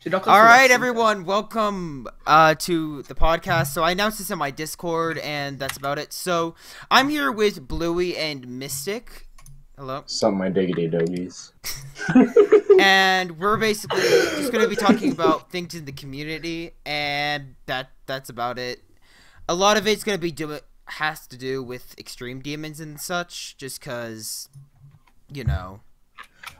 All right, everyone, welcome to the podcast. So I announced this in my Discord, and that's about it. So I'm here with Bluuuy and Mystiic. Hello. Some my diggity doggies. And we're basically just going to be talking about things in the community, and that's about it. A lot of it's going to be has to do with extreme demons and such, just because, you know.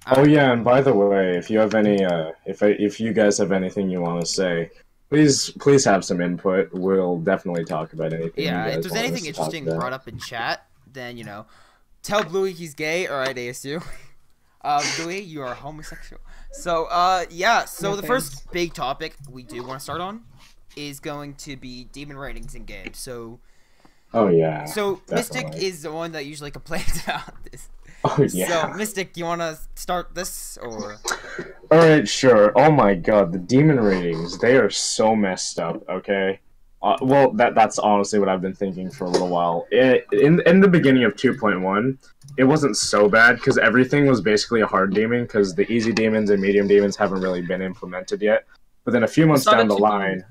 Oh yeah, and by the way, if you have any, if you guys have anything you want to say, please have some input. We'll definitely talk about anything. Yeah, you guys if there's want anything us to interesting talk about. brought up in chat, then tell Bluuuy he's gay. All right, ASU. Bluuuy, you are homosexual. So yeah. So the first big topic we do want to start on is going to be demon ratings in games. So. Oh yeah. So definitely. Mystiic is the one that usually complains about this. Oh yeah. So Mystiic, you want to start this or? All right, sure. Oh my God, the demon ratings—they are so messed up. Okay. Well, that's honestly what I've been thinking for a little while. In the beginning of 2.1, it wasn't so bad because everything was basically a hard demon because the easy demons and medium demons haven't really been implemented yet. But then a few months down the line.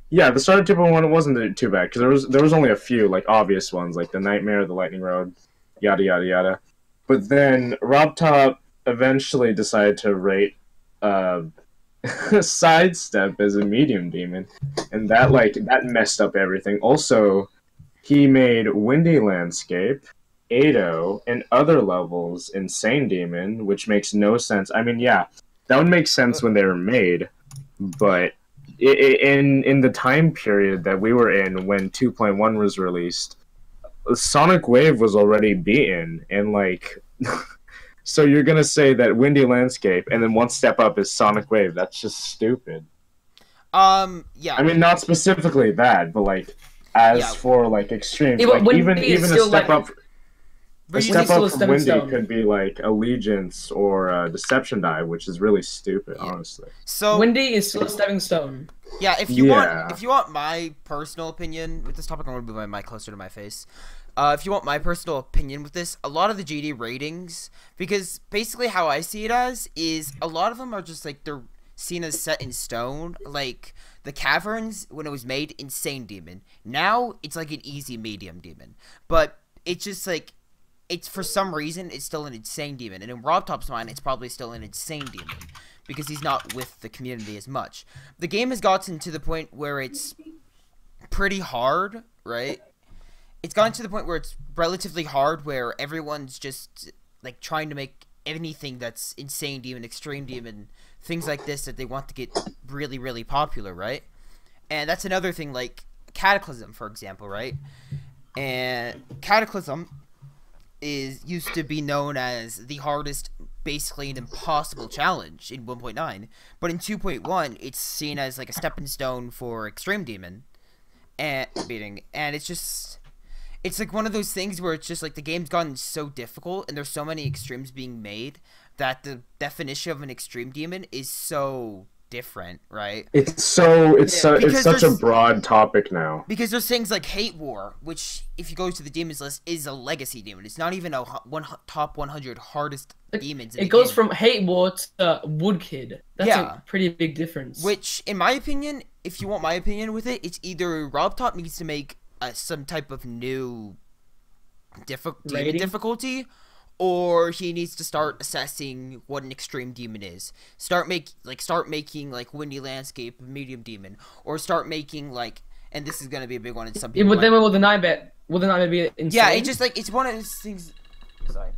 Yeah, the start of 2.1 it wasn't too bad because there was only a few like obvious ones like the Nightmare, the Lightning Road, yada yada yada. But then RobTop eventually decided to rate Sidestep as a medium demon, and that messed up everything. Also, he made Windy Landscape, Ado, and other levels insane demon, which makes no sense. I mean, yeah, that would make sense when they were made, but in the time period that we were in when 2.1 was released, Sonic Wave was already beaten, and so you're gonna say that Windy Landscape and then one step up is Sonic Wave? That's just stupid. Yeah. I mean, not specifically that, but for extremes, Yeah, even a step up. A step up from Windy Stone. could be like Allegiance or Deception Die, which is really stupid, honestly. So Windy is still a stepping stone. Yeah, if you want my personal opinion with this topic, I'm gonna move my mic closer to my face. If you want my personal opinion with this, a lot of the GD ratings, because basically how I see it as is a lot of them are just like they're seen as set in stone. Like the Caverns when it was made, insane demon. Now it's like an easy medium demon, but it's just like. It's for some reason it's still an insane demon, and in RobTop's mind it's probably still an insane demon because he's not with the community as much. The game has gotten to the point where it's pretty hard, right? It's gotten to the point where it's relatively hard, where everyone's just like trying to make anything that's insane demon, extreme demon, things like this that they want to get really, really popular, right? And that's another thing, like Cataclysm, for example, right? And Cataclysm used to be known as the hardest, basically an impossible challenge in 1.9, but in 2.1 it's seen as like a stepping stone for extreme demon and beating, and it's like one of those things where it's just like the game's gotten so difficult and there's so many extremes being made that the definition of an extreme demon is so different, right? It's such a broad topic now. Because there's things like Hate War, which, if you go to the demons list, is a legacy demon. It's not even a top 100 hardest demons. It goes from Hate War to Woodkid. That's a pretty big difference. Which, in my opinion, if you want my opinion with it, it's either RobTop needs to make some type of new demon difficulty, or he needs to start assessing what an extreme demon is. Start making like Windy Landscape a medium demon, or start making and this is gonna be a big one in some people. Yeah, but then will the Nightmare be insane? Yeah, it's one of those things. Sorry,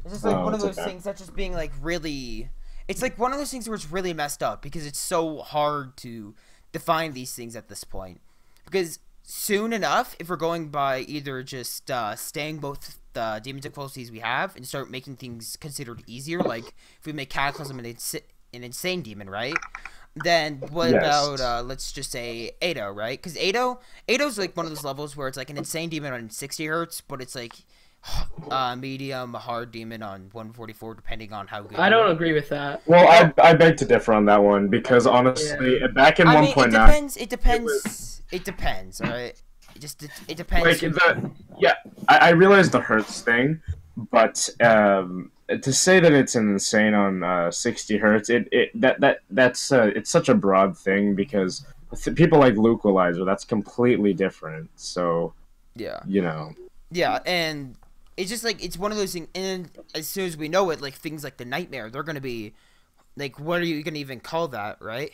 it's just one of those things that's just being really. It's like one of those things where it's really messed up because it's so hard to define these things at this point. Because soon enough, if we're going by either just staying both the demon difficulties we have and start making things considered easier, like if we make Cataclysm an insane demon, right? Then what about let's just say Ado, right? Because Ado's like one of those levels where it's like an insane demon on 60 hertz, but it's like medium hard demon on 144, depending on how good. I don't agree with that. Well, I beg to differ on that one because honestly, back in 1.9, it depends. All right. It depends. I realize the hertz thing, but to say that it's insane on 60 hertz, that's it's such a broad thing because people like Localizer, that's completely different. So Yeah. you know. Yeah, and it's just like it's one of those things. And as soon as we know it, like things like the Nightmare, they're gonna be like, what are you gonna even call that, right?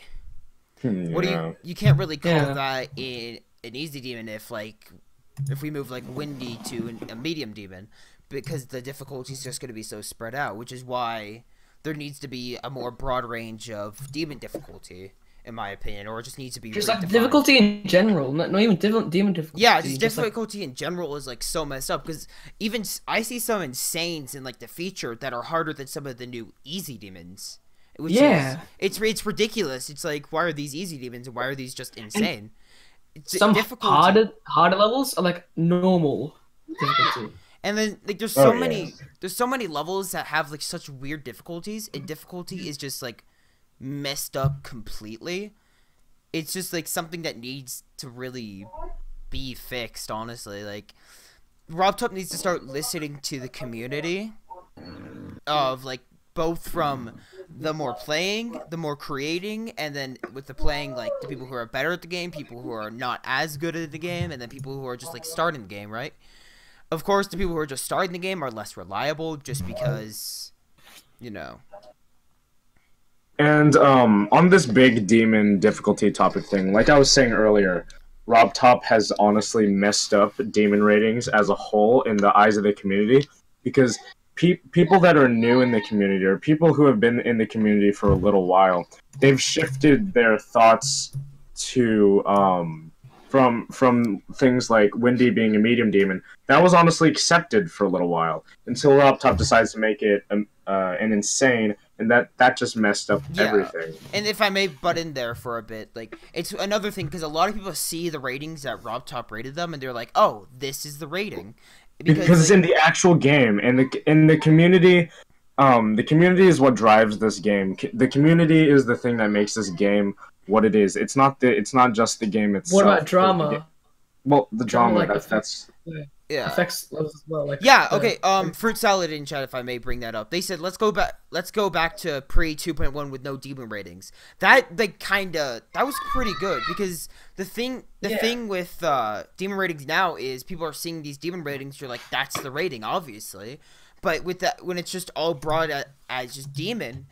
What do you can't really call that in an easy demon if we move like Windy to a medium demon, because the difficulty is just going to be so spread out, which is why there needs to be a more broad range of demon difficulty, in my opinion, or it just needs to be just really like difficulty in general, not even demon difficulty. Yeah, just difficulty in general is like so messed up, because even I see some insanes in like the feature that are harder than some of the new easy demons. Which is, it's ridiculous. It's like, why are these easy demons and why are these just insane? Some harder levels are like normal difficulty. And then like there's so many levels that have like such weird difficulties, and difficulty is just like messed up completely. It's just like something that needs to really be fixed, honestly. Like RobTop needs to start listening to the community of like both from the more playing, the more creating, and then with the playing, like the people who are better at the game, people who are not as good at the game, and then people who are just like starting the game, right? Of course, the people who are just starting the game are less reliable just because, you know. And on this big demon difficulty topic thing, like I was saying earlier, RobTop has honestly messed up demon ratings as a whole in the eyes of the community, because people that are new in the community, or people who have been in the community for a little while, they've shifted their thoughts to from things like Windy being a medium demon. That was honestly accepted for a little while until RobTop decides to make it an insane, and that just messed up everything. And if I may butt in there for a bit, like it's another thing, because a lot of people see the ratings that RobTop rated them, and they're like, "Oh, this is the rating." Because it's in the actual game, and the community, the community is what drives this game. The community is the thing that makes this game what it is. It's not just the game itself. What about drama? Well, the drama, like, that's affects levels as well. Like okay. Fruit Salad in chat, if I may bring that up. They said let's go back to pre 2.1 with no demon ratings. That was pretty good, because the thing with demon ratings now is people are seeing these demon ratings. You're like, that's the rating, obviously. But with that, when it's just all broad as just demon,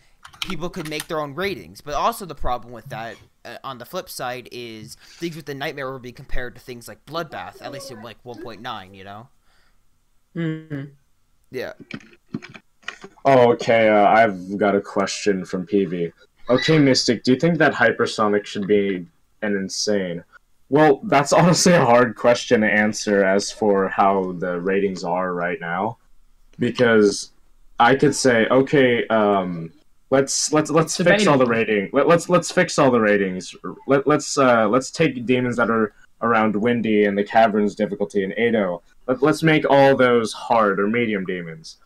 people could make their own ratings. But also the problem with that, on the flip side, is things with the Nightmare will be compared to things like Bloodbath, at least in like 1.9, you know? Mm-hmm. Yeah. Oh, okay, I've got a question from PV. Okay, Mystiic, do you think that Hypersonic should be an insane? Well, that's honestly a hard question to answer as for how the ratings are right now. Because I could say, okay, let's fix all the rating. Let's fix all the ratings. Let's take demons that are around Windy and the Caverns difficulty and Ado. Let's make all those hard or medium demons,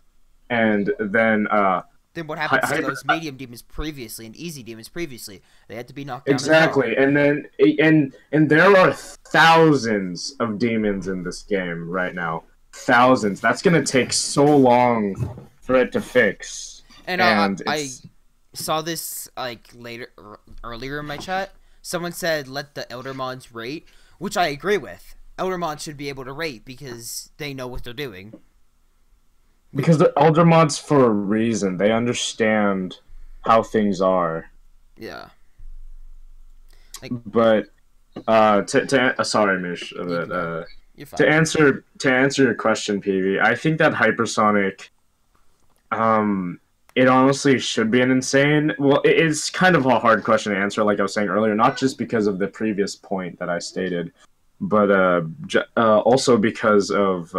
and then what happens to those medium demons previously and easy demons previously? They had to be knocked down. Exactly, and then and there are thousands of demons in this game right now. Thousands. That's gonna take so long for it to fix. And I saw this like earlier in my chat. Someone said let the Elder Mods rate, which I agree with. Elder Mods should be able to rate because they know what they're doing. Because they're Elder Mods for a reason. They understand how things are. Yeah. But sorry, Mish, but to answer your question, PV, I think that Hypersonic, it honestly should be an insane. Well, it's kind of a hard question to answer, like I was saying earlier, not just because of the previous point that I stated, but also because of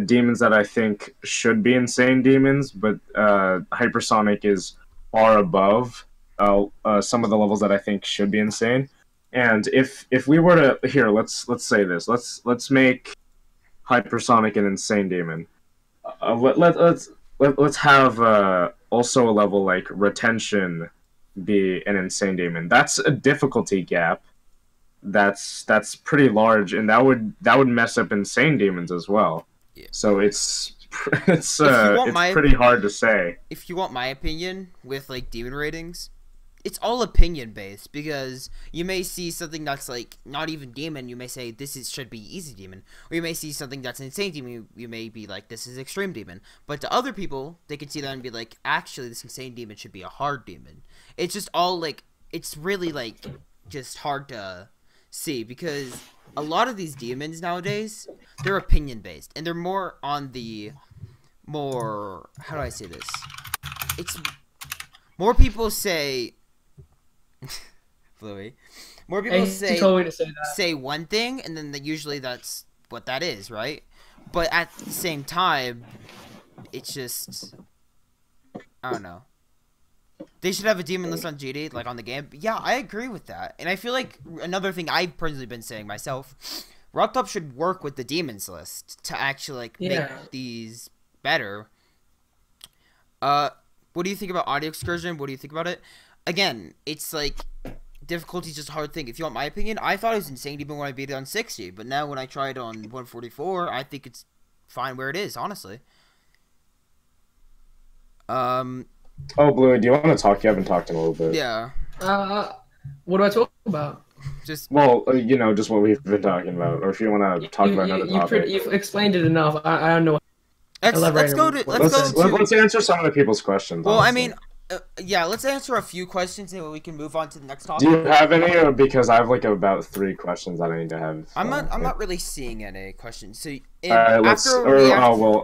demons that I think should be insane demons, but Hypersonic is far above some of the levels that I think should be insane. And if we were to let's say this, let's make Hypersonic an insane demon. Let's have also a level like Retention be an insane demon. That's a difficulty gap. That's pretty large, and that would mess up insane demons as well. Yeah. So it's pretty hard to say. If you want my opinion with like demon ratings, it's all opinion based, because you may see something that's like not even demon, you may say should be easy demon, or you may see something that's insane demon, you may be like this is extreme demon. But to other people, they can see that and be like, actually this insane demon should be a hard demon. It's just all like, it's really like just hard to see, because a lot of these demons nowadays, they're opinion based, and they're more on the more, how do I say this? It's more people say Bluuuy. More people say one thing, and then usually that's what that is, right? But at the same time, it's just, I don't know. They should have a demon list on GD, like on the game. But yeah, I agree with that. And I feel like another thing I've personally been saying myself, RobTop should work with the demons list to actually like make these better. What do you think about Audio Excursion? What do you think about it? Again, it's like, difficulty is just a hard thing. If you want my opinion, I thought it was insane even when I beat it on 60, but now when I try it on 144, I think it's fine where it is, honestly. Oh, Bluuuy, do you want to talk? You haven't talked in a little bit. Yeah. What do I talk about? Just you know, just what we've been talking about, or if you want to talk about another topic. You've explained it enough. I don't know. Let's answer some of the people's questions. Well, honestly. I mean, yeah, let's answer a few questions and we can move on to the next topic. Do you have any? Or because I have like about 3 questions that I need to have. I'm not really seeing any questions. So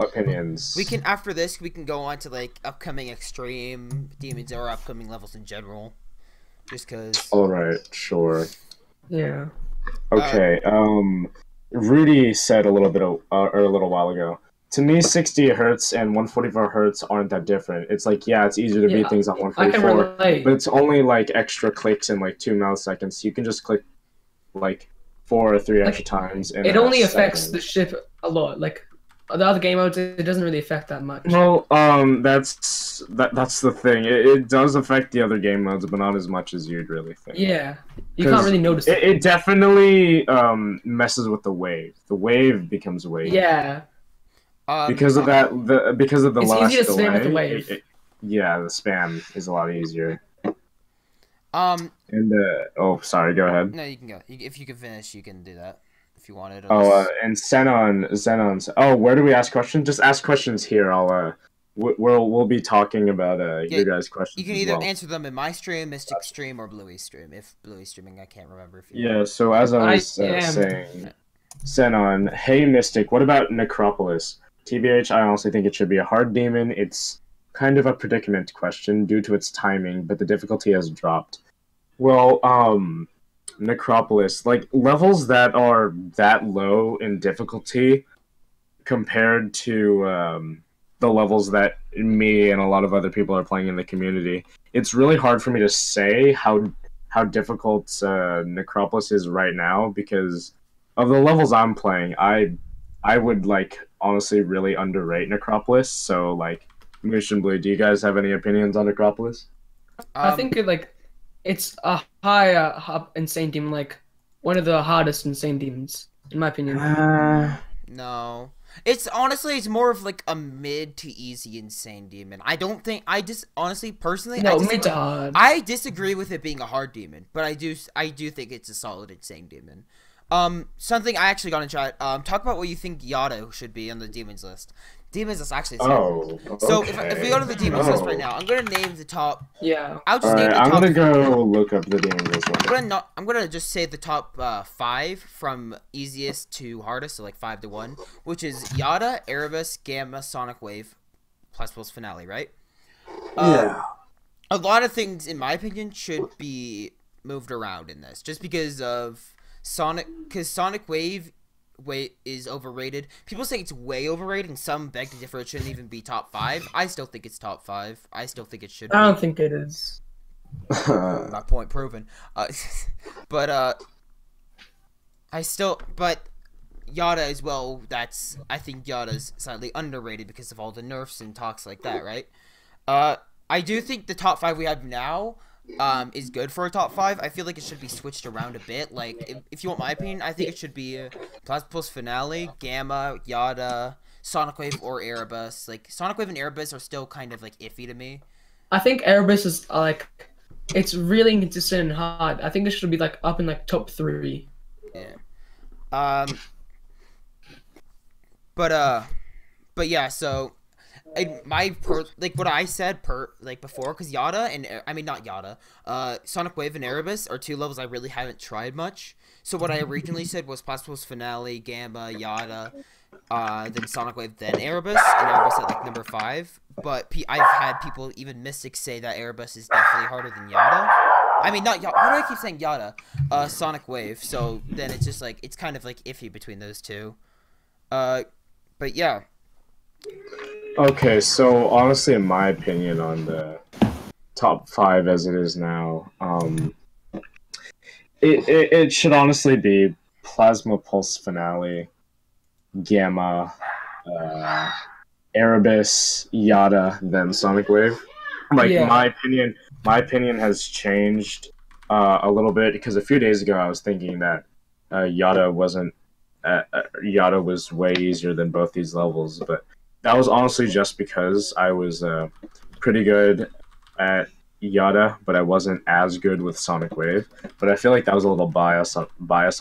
opinions. We can, after this, we can go on to like upcoming extreme demons or upcoming levels in general. Just cause. All right, sure. Yeah. Okay. Rudy said a little while ago. To me, 60 hertz and 144 hertz aren't that different. It's like, yeah, it's easier to beat things on 144, but it's only like extra clicks in like 2 milliseconds. You can just click like 4 or 3 extra times. It only affects the ship a lot. Like the other game modes, it doesn't really affect that much. Well, that's the thing. It does affect the other game modes, but not as much as you'd really think. Yeah, you can't really notice it. It definitely messes with the wave. The wave becomes wave. Yeah. Because of that, because of the it's less easy to delay, spam with the wave. Yeah, the spam is a lot easier. Sorry, go ahead. No, you can go. If you can finish, you can do that if you wanted. And Xenon's. Oh, where do we ask questions? Just ask questions here. We'll be talking about your guys' questions. You can either answer them in my stream, Mystiic stream, or Bluuuy stream. If Bluuuy streaming, I can't remember if you. Yeah. So as I was saying. Xenon, hey Mystiic, what about Necropolis? TBH, I honestly think it should be a hard demon. It's kind of a predicament question due to its timing, but the difficulty has dropped. Well, Necropolis, like levels that are that low in difficulty compared to the levels that me and a lot of other people are playing in the community, it's really hard for me to say how difficult Necropolis is right now, because of the levels I'm playing, I would like honestly really underrate Necropolis. So like, Moosh and Bluuuy, do you guys have any opinions on Necropolis? I think it's a high insane demon, like one of the hardest insane demons, in my opinion. No, it's more of like a mid to easy insane demon. I just honestly, personally, mid to hard. I disagree with it being a hard demon, but I do think it's a solid insane demon. Something I actually got in chat. Talk about what you think Yada should be on the demons list. Demons list actually. Okay. So if we go to the demons list right now, I'm gonna name the top. Yeah. I'll just name the top. I'm gonna go look up the demons list. I'm gonna just say the top 5 from easiest to hardest, so like 5 to 1, which is Yada, Erebus, Gamma, Sonic Wave, plus Finale, right? Yeah. A lot of things, in my opinion, should be moved around in this, just because of Sonic Wave is overrated. People say it's way overrated, and some beg to differ. It shouldn't even be top 5. I still think it's top 5. I still think it should be. I don't think it is. My point proven. But Yada as well, I think Yada's slightly underrated because of all the nerfs and talks like that, right? I do think the top 5 we have now is good for a top 5. I feel like it should be switched around a bit. Like, if you want my opinion, I think it should be Platypus Finale, Gamma, Yada, Sonic Wave or Erebus. Like Sonic Wave and Erebus are still kind of like iffy to me. I think Erebus is like, it's really inconsistent and hard. I think this should be like up in like top 3. Yeah. But yeah. So, like what I said before, because not Yada. Sonic Wave and Erebus are 2 levels I really haven't tried much. So what I originally said was Platypus Finale, Gamma, Yada, then Sonic Wave, then Erebus, and Erebus at like number 5. But I've had people, even Mystiic, say that Erebus is definitely harder than Yada. I mean, not Yada. Why do I keep saying Yada? Sonic Wave. So then it's just like, it's kind of like iffy between those 2. But yeah. Okay, so honestly, in my opinion on the top 5 as it is now, it should honestly be Plasma Pulse Finale, Gamma, Erebus, Yada, then Sonic Wave. Like, Yeah. my opinion has changed a little bit, because a few days ago I was thinking that Yada was way easier than both these levels, but that was honestly just because I was pretty good at Yada, but I wasn't as good with Sonic Wave. But I feel like that was a little bias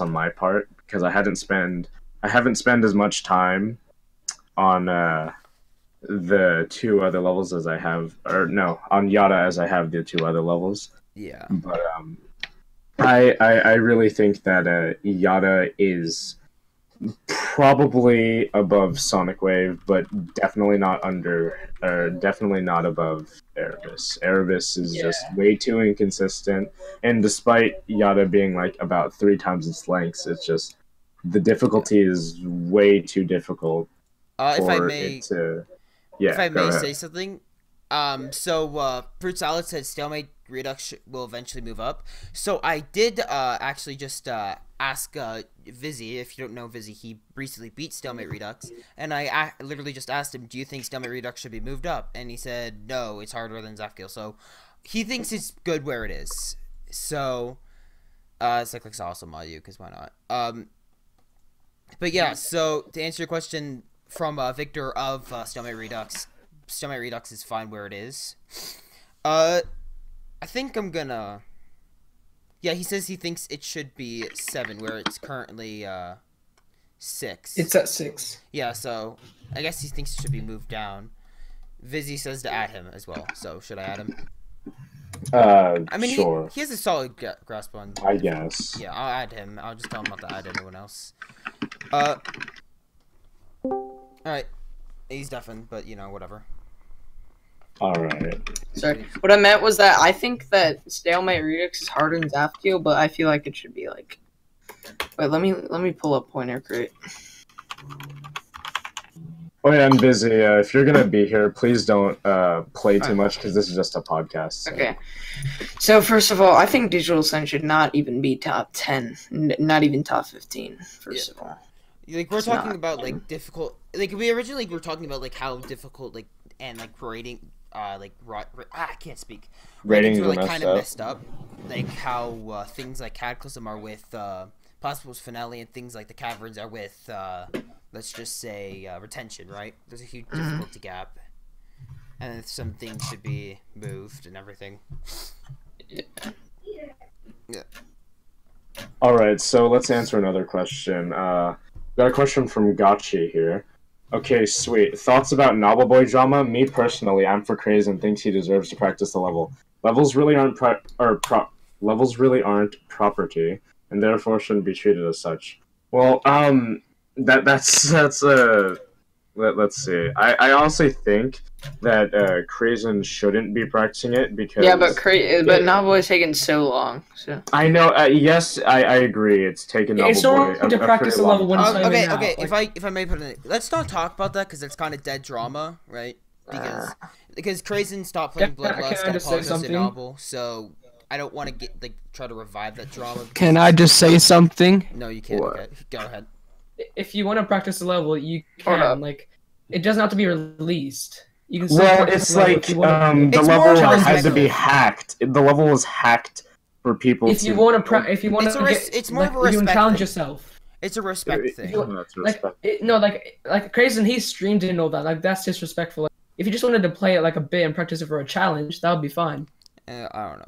on my part, because I haven't spent as much time on the 2 other levels as I have, on Yada as I have the 2 other levels. Yeah. But I really think that Yada is probably above Sonic Wave, but definitely not above Erebus. Erebus is just way too inconsistent, and despite Yada being like about 3 times its length, it's just the difficulty is way too difficult If I may say something, Fruit Salad said Stalemate Redux will eventually move up. So I did actually just ask Vizzy. If you don't know Vizzy, he recently beat Stalemate Redux, and I literally just asked him, do you think Stalemate Redux should be moved up? And he said no, it's harder than Zafkiel. So he thinks it's good where it is. So Cyclic's awesome on you, because why not? But yeah, so to answer your question from Victor of Stalemate Redux is fine where it is. I think I'm gonna... Yeah, he says he thinks it should be 7, where it's currently 6. It's at 6. Yeah, so I guess he thinks it should be moved down. Vizzy says to add him as well, so should I add him? I mean, sure. he has a solid grasp on... I guess. Yeah, I'll add him. I'll just tell him not to add anyone else. Alright. He's deafened, but, whatever. Alright. Sorry. What I meant was that I think that Stalemate Redux is harder than Zafkiel, but I feel like it should be like... Wait, let me pull up Pointer Crate. Oh yeah, I'm busy. If you're gonna be here, please don't play too much, because this is just a podcast. So. Okay. So first of all, I think Digital Sun should not even be top 10, not even top 15. First of all, like we're talking about like difficult. Like we originally were talking about like how difficult and rating. I can't speak. Ratings were like messed kind of up. messed up. Like how things like Cataclysm are with Possible's Finale, and things like the Caverns are with let's just say Retention, right? There's a huge difficulty gap, and some things should be moved and everything. Yeah. All right, so let's answer another question. Got a question from Gotchi here. Okay, sweet. Thoughts about Novel Boy drama? Me personally, I'm for Craze and thinks he deserves to practice the level. Levels really aren't property, and therefore shouldn't be treated as such. Well, that's let's see. I honestly think that Crazen shouldn't be practicing it, because but Novel is taking so long. So I know. Yes, I agree. It's taken Novel It's Boy normal to practice the level when it's not even out. Okay. Like, If I may put it, let's not talk about that because it's kind of dead drama, right? Because Crazen stopped playing Bloodlust and paused in Novel, so I don't want to try to revive that drama. Can I just say something? No, you can't. Okay. Go ahead. If you want to practice the level, you can. Like, it doesn't have to be released. You can. Well, it's like the level had to be hacked. The level was hacked for people. If you want to, if you want to, it's more of a respect you can challenge thing. yourself. It's a respect thing. That's Like respect. like Crazy, he streamed it and all that. Like that's disrespectful. Like, if you just wanted to play it like a bit and practice it for a challenge, that would be fine. I don't know.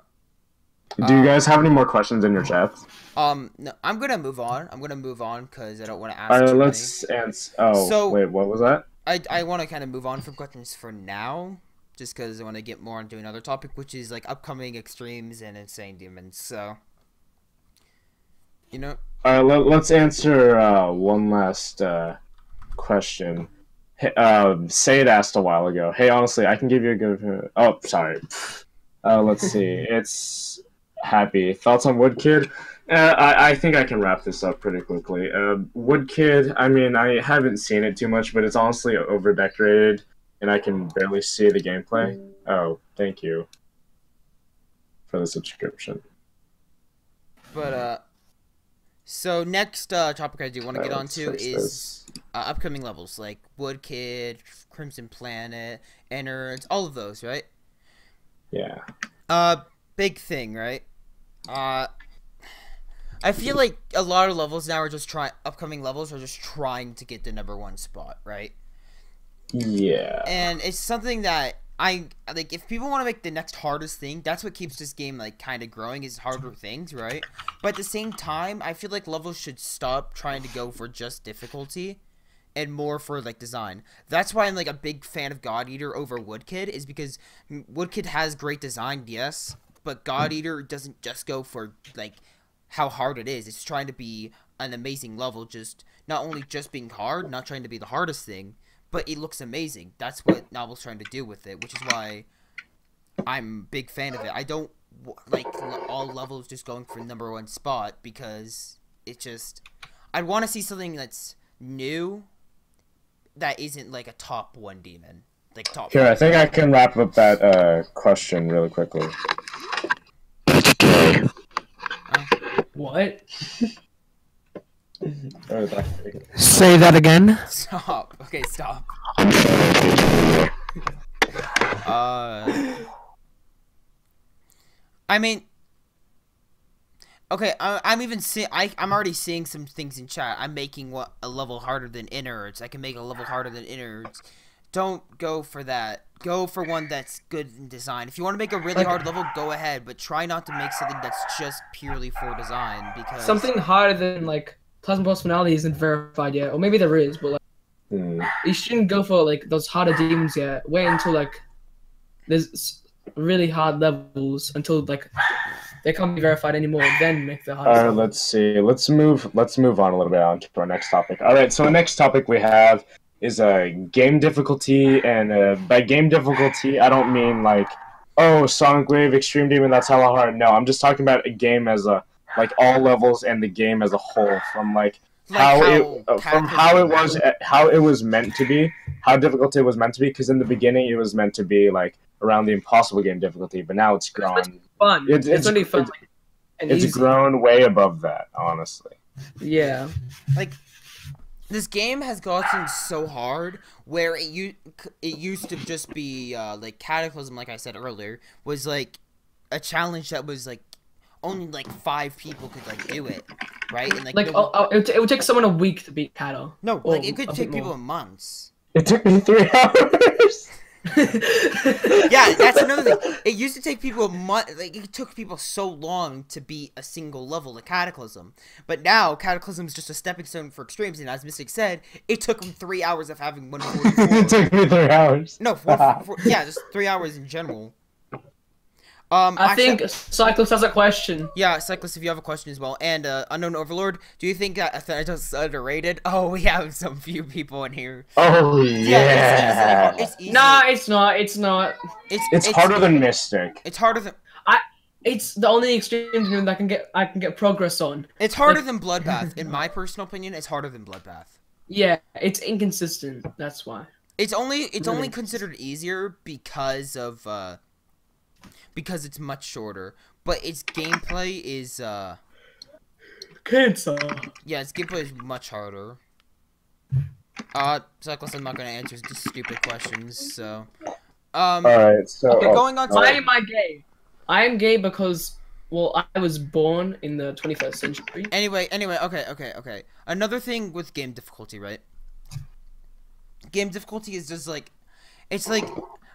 Do you guys have any more questions in your chat? No, I'm gonna move on. I'm gonna move on because I don't want to ask. All right, too let's answer. Oh, So- wait, what was that? I want to kind of move on from questions for now, just because I want to get more into another topic, which is like upcoming extremes and insane demons. So, you know, All right, let's answer one last question. Hey, Said asked a while ago. Hey, honestly, I can give you a good. Oh, sorry. Let's see. It's Happy. Thoughts on Woodkid? I think I can wrap this up pretty quickly. Woodkid, I mean, I haven't seen it too much, but it's honestly over-decorated, and I can barely see the gameplay. Oh, thank you for the subscription. but so next topic I do want to get onto is upcoming levels like Woodkid, Crimson Planet, Innards, all of those, right? Yeah. Big thing, right? I feel like a lot of levels now are just upcoming levels are just trying to get the #1 spot, right? Yeah. And it's something that I like. If people want to make the next hardest thing, that's what keeps this game like kind of growing is harder things, right? But at the same time, I feel like levels should stop trying to go for just difficulty and more for like design. That's why I'm like a big fan of God Eater over Woodkid, is because Woodkid has great design, yes, but God Eater doesn't just go for like how hard it is. It's trying to be an amazing level, just not only just being hard, not trying to be the hardest thing, but it looks amazing. That's what Novel's trying to do with it, which is why I'm a big fan of it. I don't like all levels just going for #1 spot, because it just, I'd want to see something that's new that isn't like a top 1 demon, like top. Here, I think I can wrap up that question really quickly. What? Say that again. Stop. Okay, stop. I mean, okay, I'm even seeing. I'm already seeing some things in chat. I'm making a level harder than Innards. I can make a level harder than Innards. Don't go for that. Go for one that's good in design. If you want to make a really hard level, go ahead, but try not to make something that's just purely for design, because Something harder than like Plasma Boss Finale isn't verified yet, or maybe there is, but like you shouldn't go for like those harder demons yet. Wait until like there's really hard levels until like they can't be verified anymore. Then make the hardest. Level. Let's see. Let's move on a little bit on to our next topic. All right. So the next topic we have is game difficulty, and by game difficulty, I don't mean like, oh, Sonic Wave Extreme Demon, that's hella hard. No, I'm just talking about a game as a like all levels and the game as a whole, from how it was meant to be, how difficult it was meant to be. Because in the beginning, it was meant to be like around the impossible game difficulty, but now it's grown. It's fun. It's only fun. It's grown way above that, honestly. Yeah. Like, this game has gotten so hard where it used to just be like Cataclysm, like I said earlier, was like a challenge that was like only like 5 people could like do it, right? And it would take someone a week to beat Kato. No, like it could take people months. It took me 3 hours. Yeah, that's another thing. It used to take people a month. Like, it took people so long to beat a single level of Cataclysm. But now, Cataclysm is just a stepping stone for extremes. And as Mystiic said, it took him 3 hours of having 144. It took me 3 hours. No, yeah, just 3 hours in general. I think Cyclist has a question. Yeah, Cyclist, if you have a question as well. And Unknown Overlord, do you think that Athanatos is underrated? Oh, we have some few people in here. Oh yeah. It's easy. Nah, it's not. It's not. It's harder than Mystiic. It's harder than. It's the only extreme game that I can get progress on. It's harder than Bloodbath. In my personal opinion, it's harder than Bloodbath. Yeah, it's inconsistent. That's why. It's only considered easier because of because it's much shorter, but its gameplay is Cancer. Yeah, its gameplay is much harder. Cyclist, I'm not gonna answer just stupid questions, so Alright, so okay, going on to why am I gay? I am gay because Well, I was born in the 21st century. Anyway, okay. Another thing with game difficulty, right? Game difficulty is just like, it's like,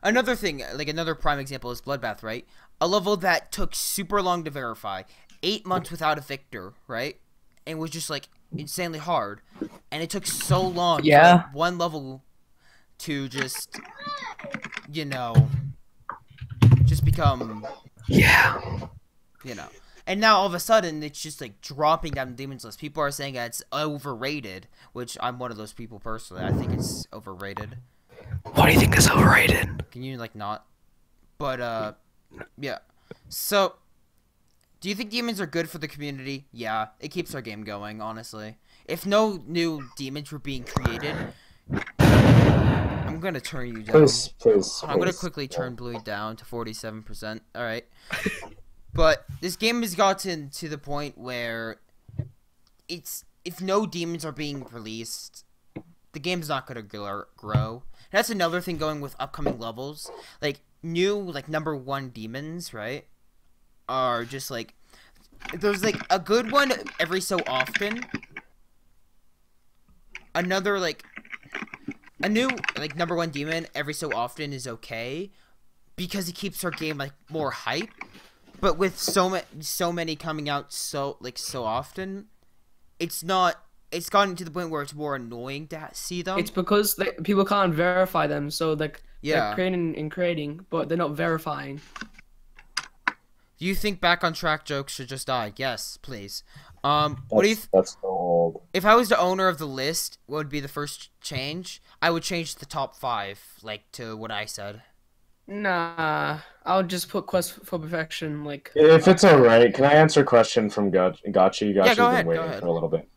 another thing, like another prime example is Bloodbath, right? A level that took super long to verify, 8 months without a victor, right? And was just like insanely hard, and it took so long for like, one level to just, you know, just become, you know. And now all of a sudden it's just like dropping down the demons list. People are saying that it's overrated, which I'm one of those people personally. I think it's overrated. What do you think is overrated? Can you like not? But yeah. So, do you think demons are good for the community? Yeah, it keeps our game going, honestly. If no new demons were being created, I'm gonna turn you down. Please. I'm gonna quickly turn Bluuuy down to 47%. All right. But this game has gotten to the point where if no demons are being released, the game's not gonna grow. That's another thing going with upcoming levels. Like new like number 1 demons, right? Are just like there's like a good one every so often. Another like a new like number 1 demon every so often is okay because it keeps our game like more hype. But with so many coming out so often, it's gotten to the point where it's more annoying to see them. It's because people can't verify them, so like yeah, they're creating, but they're not verifying. Do you think back on track jokes should just die? Yes, please. What do you? That's so old. If I was the owner of the list, what would be the first change? I would change the top 5, like to what I said. Nah, I'll just put Quest for Perfection, like... If it's alright, can I answer a question from Gotchi? Gotchi's been waiting for a little bit.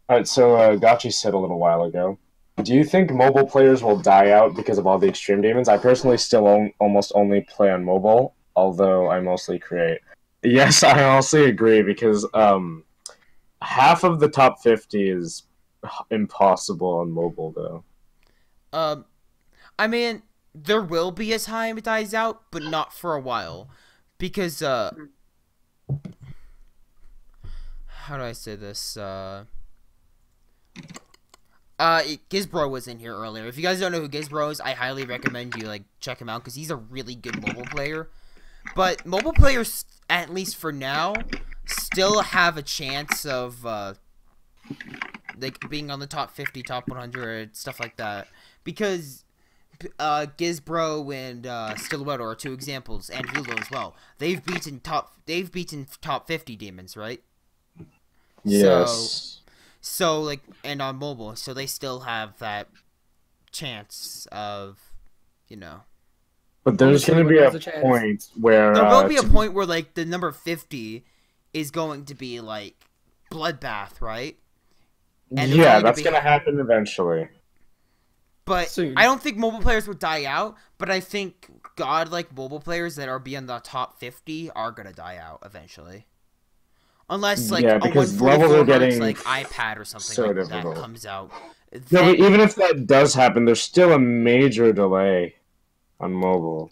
Alright, so Gotchi said a little while ago, do you think mobile players will die out because of all the extreme demons? I personally still almost only play on mobile, although I mostly create. Yes, I honestly agree, because half of the top 50 is impossible on mobile, though. I mean... There will be a time it dies out, but not for a while. Because, how do I say this? Gizbro was in here earlier. If you guys don't know who Gizbro is, I highly recommend you, like, check him out, because he's a really good mobile player. But mobile players, at least for now, still have a chance of, like, being on the top 50, top 100, stuff like that. Because... Gizbro and Silhouette are 2 examples, and Hilo as well. They've beaten top 50 demons, right? Yes. So like, and on mobile, so they still have that chance of, you know. But there's going to be a point where there will be a point where like the number 50 is going to be like Bloodbath, right? And yeah, that's going to happen eventually. But soon. I don't think mobile players would die out, but I think godlike mobile players that are beyond the top 50 are gonna die out eventually. Unless like a 144 Hz like iPad or something so like difficult. That comes out. Yeah, but even if that does happen, there's still a major delay on mobile.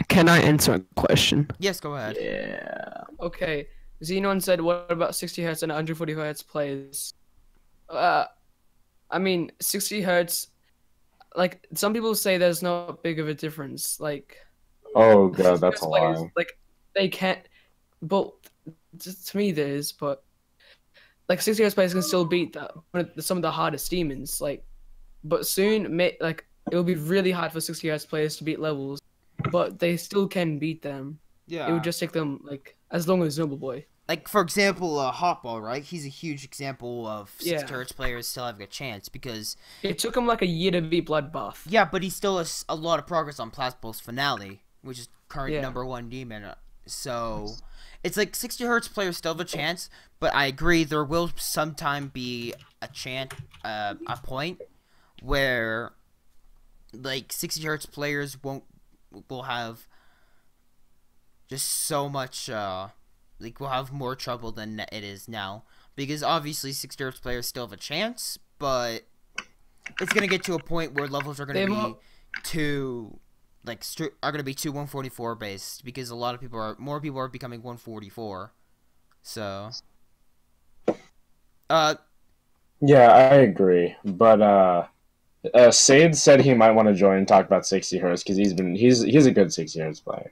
Can I answer a question? Yes, go ahead. Yeah. Okay, Xenon said, what about 60 Hz and 140 Hz players? I mean, 60 Hz... Like, some people say there's not big of a difference, like... Oh god, that's a lie. Like, they can't... But, to me there is, but... Like, 60 Hz players can still beat some of the hardest demons, like... But soon, like, it'll be really hard for 60 Hz players to beat levels, but they still can beat them. Yeah. It would just take them, like, as long as Noble Boy. Like, for example, Hotball, right? He's a huge example of 60 Yeah. Hz players still having a chance, because... It took him, like, a year to beat Bloodbath. Yeah, but he still has a lot of progress on Plasbul's Finale, which is current number 1 demon. So, it's like 60 Hz players still have a chance, but I agree there will sometime be a point where, like, 60 Hz players will have just so much, like, we'll have more trouble than it is now. Because obviously 60 Hz players still have a chance, but it's going to get to a point where levels are going to be too like are gonna be two 144 based because more people are becoming 144. So, yeah, I agree, but Sade said he might want to join and talk about 60 hertz because he's a good 60 hertz player.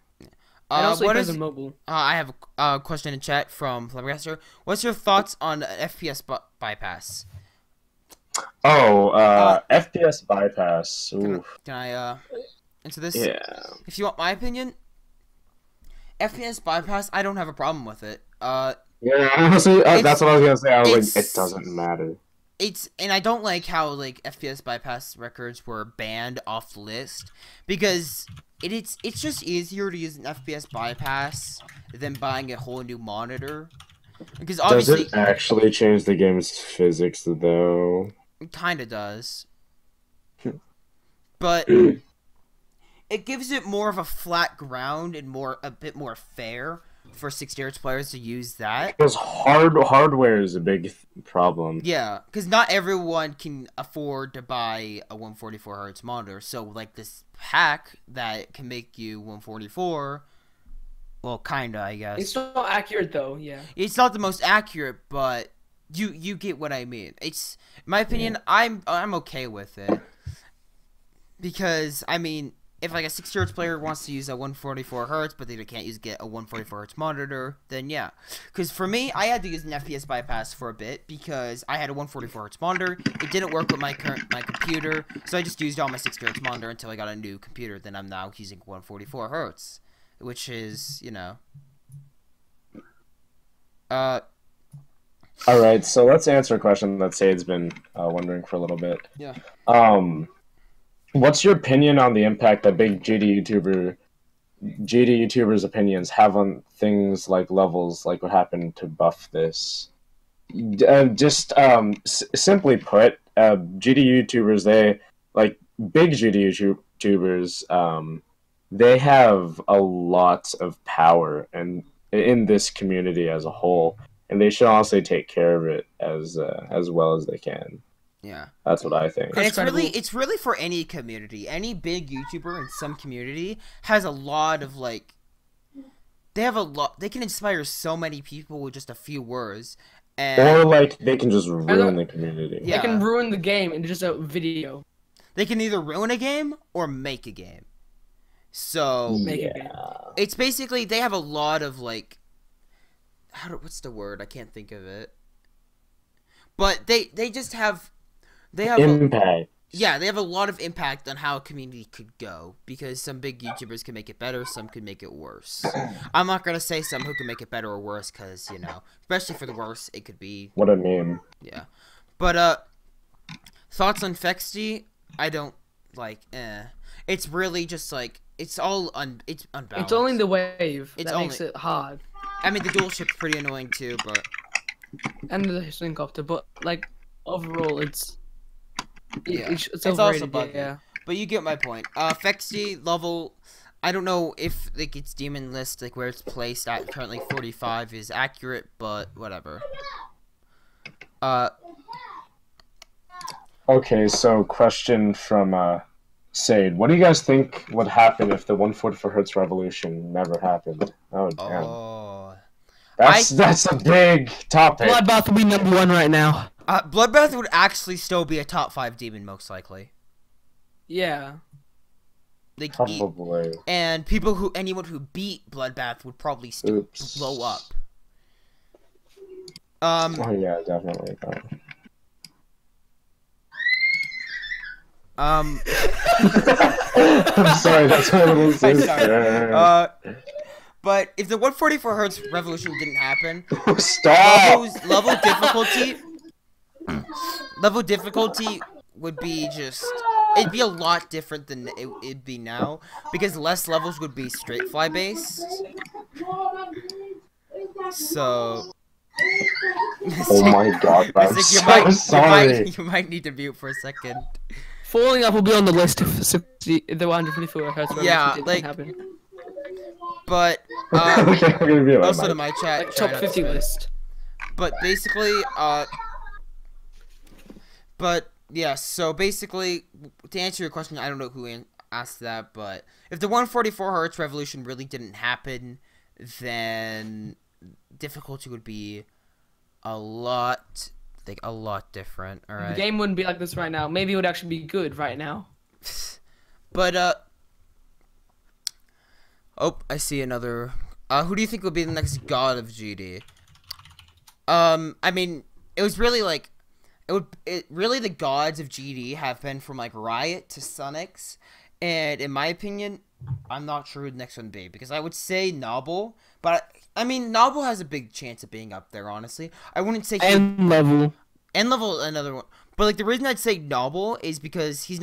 And also he what plays is on mobile. I have a question in chat from Flabbergaster. What's your thoughts on FPS bypass? Oh, FPS bypass. Can I answer this? Yeah. If you want my opinion, FPS bypass, I don't have a problem with it. Yeah, honestly, that's what I was gonna say. I was like, it doesn't matter. And I don't like how like FPS bypass records were banned off the list because it's just easier to use an FPS bypass than buying a whole new monitor. Because obviously, does it actually change the game's physics though? It kind of does, but it gives it more of a flat ground and a bit more fair for 60 hertz players to use that. Because hardware is a big problem. Yeah, because not everyone can afford to buy a 144 hertz monitor. So like this hack that can make you 144, well, kinda, I guess. It's not accurate though. Yeah. It's not the most accurate, but you get what I mean. It's, in my opinion, I'm okay with it because I mean, if like a 60 hertz player wants to use a 144 hertz, but they can't get a 144 hertz monitor, then yeah. Because for me, I had to use an FPS bypass for a bit because I had a 144 hertz monitor. It didn't work with my computer, so I just used it on my 60 hertz monitor until I got a new computer. Then I'm now using 144 hertz, which is, you know. All right, so let's answer a question that Sade's been wondering for a little bit. Yeah. What's your opinion on the impact that big GD YouTubers' opinions have on things like levels, like what happened to buff this? Simply put, GD YouTubers, big GD YouTubers, they have a lot of power and in this community as a whole, and they should honestly take care of it as well as they can. Yeah, that's what I think. And it's really for any community. Any big YouTuber in some community has a lot of they can inspire so many people with just a few words. Or they can just ruin the community. Yeah. They can ruin the game in just a video. They can either ruin a game or make a game. So it's basically they have a lot of what's the word? I can't think of it. But they just have impact. They have a lot of impact on how a community could go because some big YouTubers can make it better, some could make it worse. I'm not gonna say some who can make it better or worse because especially for the worse, it could be. What I mean. Yeah, but thoughts on Fexty? I don't It's really just it's unbalanced. It's only the wave that makes it hard. I mean, the dual ship's pretty annoying too, but. And the Syncopter, but overall, it's it's also buggy. Yeah. But you get my point. Fexty level, I don't know if its demon list, where it's placed at currently 45 is accurate, but whatever. Okay, so question from Sade. What do you guys think would happen if the 144 hertz revolution never happened? Oh damn. Oh. That's a big topic. Bloodbath would be #1 right now. Bloodbath would actually still be a top 5 demon, most likely. Yeah. Probably. And anyone who beat Bloodbath would probably still blow up. Oh yeah, definitely. I'm sorry, that's a little sister. But if the 144 hertz revolution didn't happen, stop. Level difficulty would be it'd be a lot different than it'd be now because less levels would be straight fly based. So. Oh my god, I'm so sorry. You might need to mute for a second. Falling up will be on the list if the 144 hertz revolution didn't happen. But okay, also to my chat, top 50 list. But basically, but yeah. So basically, to answer your question, I don't know ask that, but if the 144 hertz revolution really didn't happen, then difficulty would be a lot different. All right. The game wouldn't be like this right now. Maybe it would actually be good right now. But oh, I see another. Who do you think would be the next god of GD? I mean, it was really like, really the gods of GD have been from like Riot to Sunix, and in my opinion, I'm not sure who the next one would be, because I would say Noble, but I mean Noble has a big chance of being up there. Honestly, I wouldn't say End level another one, but like the reason I'd say Noble is because he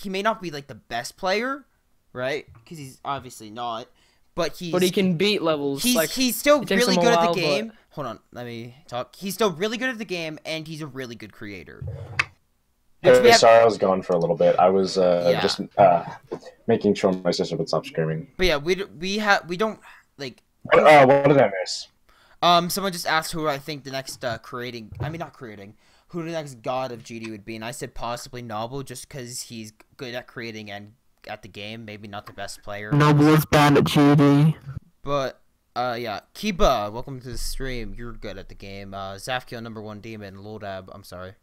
may not be like the best player, right? Because he's obviously not. But he can beat levels. He's still really good at the game. But... Hold on, let me talk. He's still really good at the game, and he's a really good creator. Sorry, I was gone for a little bit. I was just making sure my sister would stop screaming. But yeah, we don't like. What did I miss? Someone just asked who I think the next who the next god of GD would be, and I said possibly Noble, just because he's good at creating and at the game, maybe not the best player. Noble is bad at GD. But yeah, Kiba, welcome to the stream. You're good at the game. Zafkio #1 demon, Lodab. I'm sorry.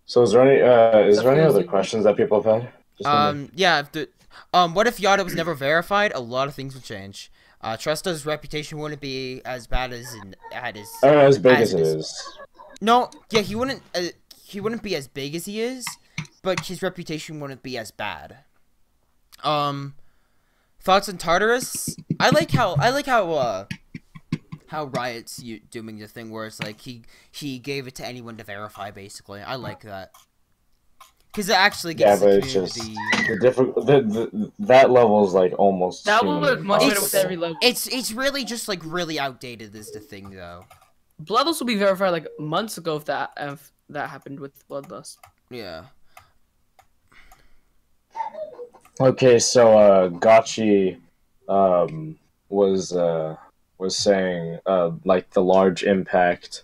So is there any other questions that people have had? Yeah. What if Yada was never verified? A lot of things would change. Trusta's reputation wouldn't be as bad as as big as it is. No, yeah, he wouldn't be as big as he is, but his reputation wouldn't be as bad. Thoughts on Tartarus? I like how Riot's doing the thing where it's like he gave it to anyone to verify. Basically, I like that because it actually gets but it's just that level is like almost. That will work much better with every level. It's really just like really outdated is the thing though. Bloodlust will be verified like months ago if that happened with Bloodlust. Yeah. Okay, so Gotchi was saying like the large impact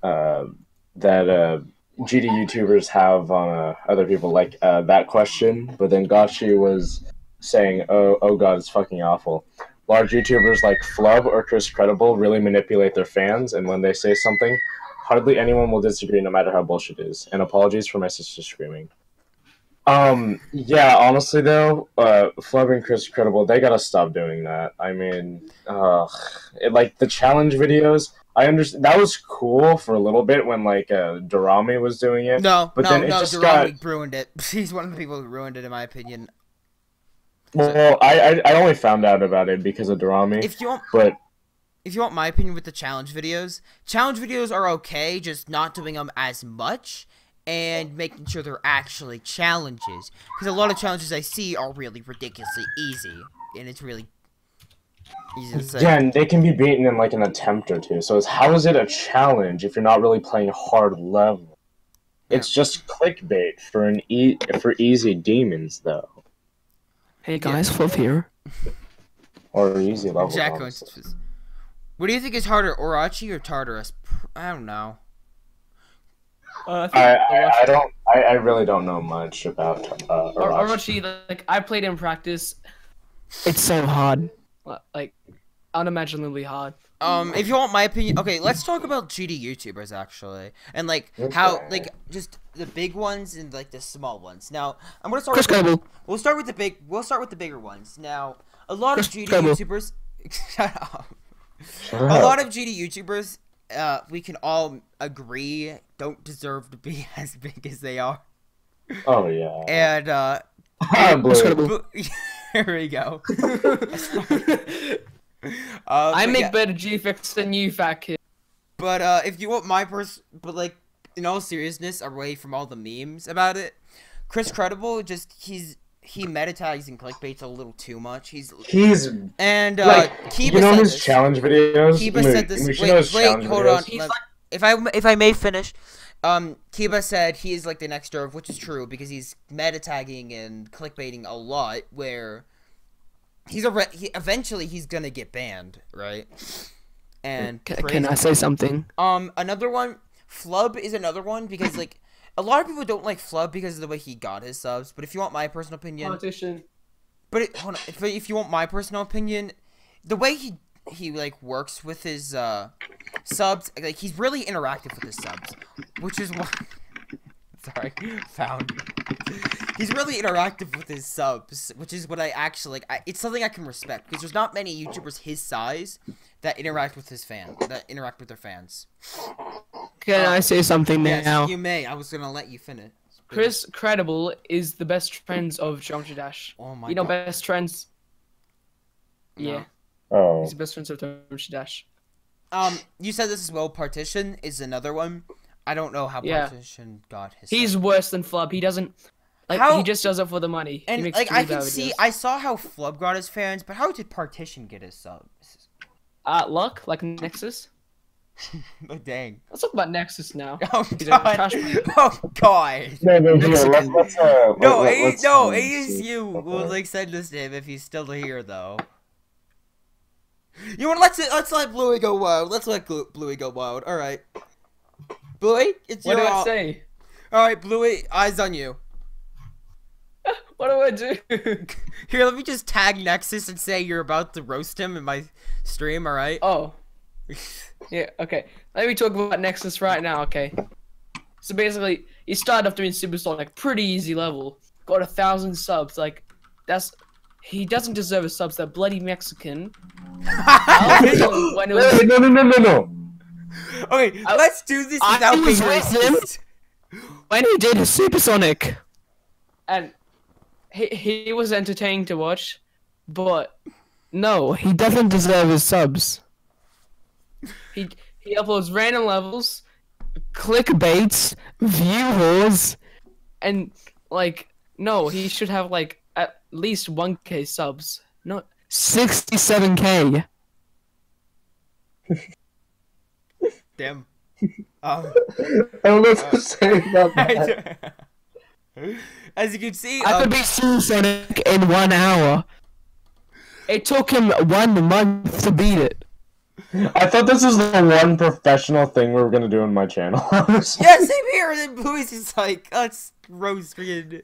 that GD YouTubers have on other people, like that question. But then Gotchi was saying, oh god, it's fucking awful. Large YouTubers like Flub or Chris Credible really manipulate their fans, and when they say something, hardly anyone will disagree, no matter how bullshit it is. And apologies for my sister screaming. Yeah, honestly though, Flub and Chris Credible, they gotta stop doing that. I mean, like the challenge videos, I understand that was cool for a little bit when like Dorami was doing it. Dorami ruined it. He's one of the people who ruined it, in my opinion. Well, I only found out about it because of Dorami. If you want my opinion with the challenge videos are okay, just not doing them as much. And making sure they're actually challenges. Because a lot of challenges I see are really ridiculously easy. And it's really easy to say. Yeah, and they can be beaten in like an attempt or two. So how is it a challenge if you're not really playing hard level? Yeah. It's just clickbait for for easy demons, though. Hey guys, Fluff here. Or easy level. Exactly. What do you think is harder, Orochi or Tartarus? I don't know. I really don't know much about Orochi. Like I played in practice. It's so hard, like unimaginably hard. If you want my opinion, okay, let's talk about GD YouTubers actually, and like how like just the big ones and like the small ones. Now I'm gonna start. We'll start with the bigger ones. Now a lot of GD YouTubers. Shut up. A lot of GD YouTubers. We can all agree don't deserve to be as big as they are. Oh yeah. And here we go. I make better GFX than you, fat kid. But if you want my but like in all seriousness, away from all the memes about it, Chris Credible he meditates and clickbaits a little too much. And like, Kiba said his challenge videos. Kiba said this. Wait, hold on. If I may finish, Kiba said he is like the next Derv, which is true because he's meta-tagging and clickbaiting a lot. Where eventually he's gonna get banned, right? And can I say something? Another one, Flub is another one because like a lot of people don't like Flub because of the way he got his subs. But if you want my personal opinion, Politician. hold on. If you want my personal opinion, the way he like works with his subs, like he's really interactive with his subs, which is why. Sorry, found. He's really interactive with his subs, which is what I actually like. It's something I can respect because there's not many YouTubers his size that interact with their fans. Can I say something Yes, now? you may. I was gonna let you finish. Chris Credible is the best friends of Geometry Dash. Oh my You know, god. best friends. No. Yeah, Oh. he's the best friends of Geometry Dash. You said this as well. Partition is another one. I don't know how Yeah. Partition got his. He's subs. worse than Flub. He doesn't. Like, How- he just does it for the money. He And makes like too I many can bad see, videos. I saw how Flub got his fans, but how did Partition get his subs? Luck, like Nexus. Oh, dang. Let's talk about Nexus now. Oh He's a god. trash man. Oh god. No, here, Mexican. let's No, let's see. ASU will Okay. like send this to him if he's still here though. You want let's let Bluuuy go wild. Let's let Bluuuy go wild. All right. Bluuuy, it's What your. do I say? All right, Bluuuy, eyes on you. What do I do? Here, let me just tag Nexus and say you're about to roast him in my stream. All right. Oh. Yeah, okay. Let me talk about Nexus right now, okay? So basically, he started off doing Supersonic, pretty easy level. Got 1,000 subs, like, he doesn't deserve his subs, that bloody Mexican. When it was, No. Okay, let's do this without being was with him. racist. when he did his Supersonic. And he was entertaining to watch, but no, he doesn't deserve his subs. He uploads random levels, clickbaits, view whores, and like no, he should have like at least 1K subs. No, 67K. Damn. I don't know what to say about that. As you can see, I could be Supersonic in 1 hour. It took him 1 month to beat it. I thought this was the one professional thing we were gonna do on my channel. yeah, same here. And then Bluey's just like, let's roast freaking.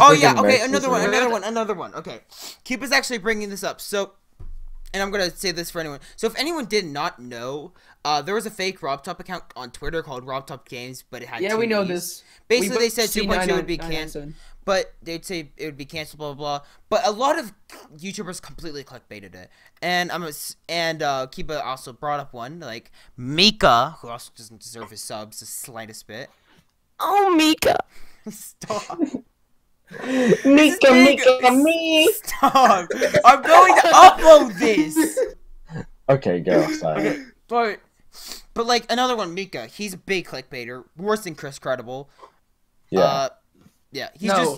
Oh yeah, okay, another one. Okay, Keep is actually bringing this up. So, and I'm gonna say this for anyone. So if anyone did not know, there was a fake RobTop account on Twitter called RobTop Games, but it had Yeah, two we know E's. this. Basically, they said seen 2.2 would be 999 canceled, but they'd say it would be canceled, blah blah blah. But a lot of YouTubers completely clickbaited it, and Kiba also brought up one like Mika, who also doesn't deserve his subs the slightest bit. Oh, Mika. Stop. Mika, me. Stop. I'm going to upload this. Okay, go. Sorry. Okay, but like another one, Mika. He's a big clickbaiter, worse than Chris Credible. Yeah. Yeah.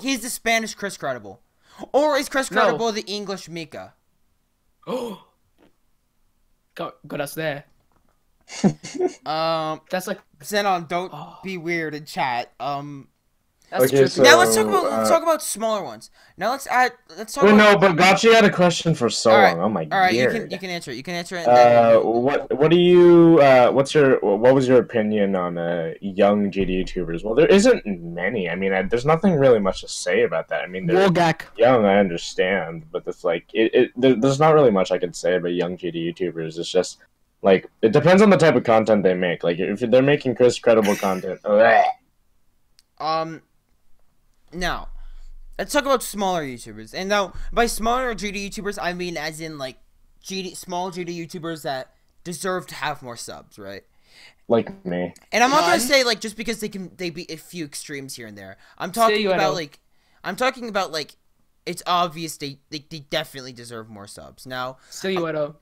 He's the Spanish Chris Credible, or is Chris Credible the English Mika? Oh. Got us there. That's like Xenon, don't be weird in chat. that's Okay, trippy. so- Now let's talk about smaller ones. Now let's talk Wait, about. no, but Gotchi had a question for so Alright, long. Oh my All right, god. you can answer it. You can answer it. And then What do you what was your opinion on young GD YouTubers? Well, there isn't many. I mean, there's nothing really much to say about that. I mean, they're Wargak. young, I understand, but it's like there's not really much I can say about young GD YouTubers. It's just like it depends on the type of content they make. Like if they're making Chris Credible content, now, let's talk about smaller YouTubers. And now, by smaller GD YouTubers, I mean as in like small GD YouTubers that deserve to have more subs, right? like me. And I'm not gonna say like just because they beat a few extremes here and there. I'm talking about like it's obvious they definitely deserve more subs. Now, Silhouetto.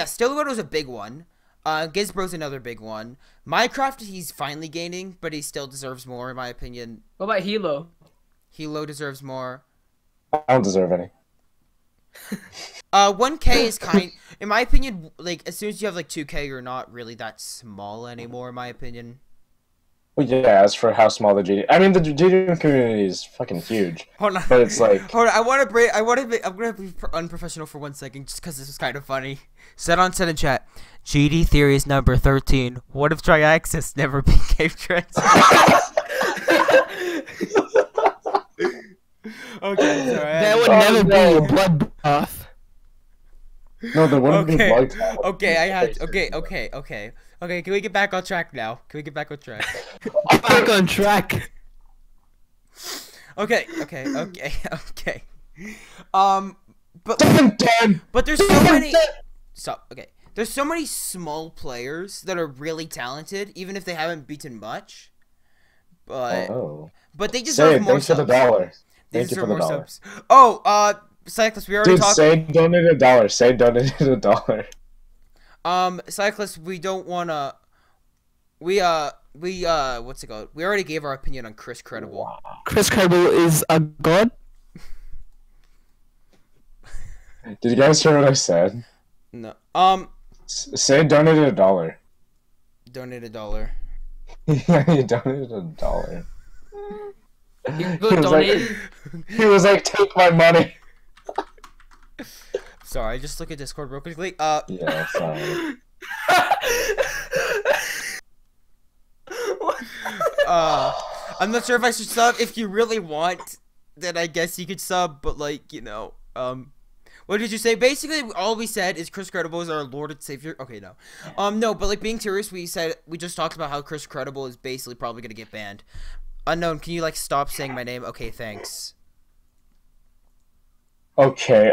Stillwater's a big one. Gizbro's another big one. Minecraft, he's finally gaining, but he still deserves more in my opinion. What about Hilo? Hilo deserves more. I don't deserve any. 1K is in my opinion, like as soon as you have like 2K, you're not really that small anymore. In my opinion. Well, yeah, as for how small the GD, I mean, the GD community is fucking huge. Hold on. But it's like, hold on. I'm gonna be unprofessional for 1 second, just because this was kind of funny. Said in chat. GD theory is number 13. What if Triaxis never became trans? Okay, sorry. There would never be a bloodbath. No, there wouldn't be blood. Okay, I had. Okay. Can we get back on track now? Can we get back on track? Back on track. Okay. But there's so many. Stop. Okay. There's so many small players that are really talented, even if they haven't beaten much. But they deserve more subs. Thanks for the dollar. They deserve more subs. Oh, Cyclist, we already talked. Say donated $1. Say donated $1. Cyclist, we don't wanna. What's it called? We already gave our opinion on Chris Credible. Wow. Chris Credible is a god. Did you guys hear what I said? No. Say donated $1. Donate $1. Yeah, you donated $1. He was like, take my money. Sorry, just look at Discord real quickly. Yeah, sorry. I'm not sure if I should sub. If you really want, then I guess you could sub. But like, what did you say? Basically, all we said is Chris Credible is our Lord and Savior. Okay, no. No, but like being serious, we just talked about how Chris Credible is basically probably gonna get banned. Unknown, can you like stop saying my name? Okay, thanks. Okay,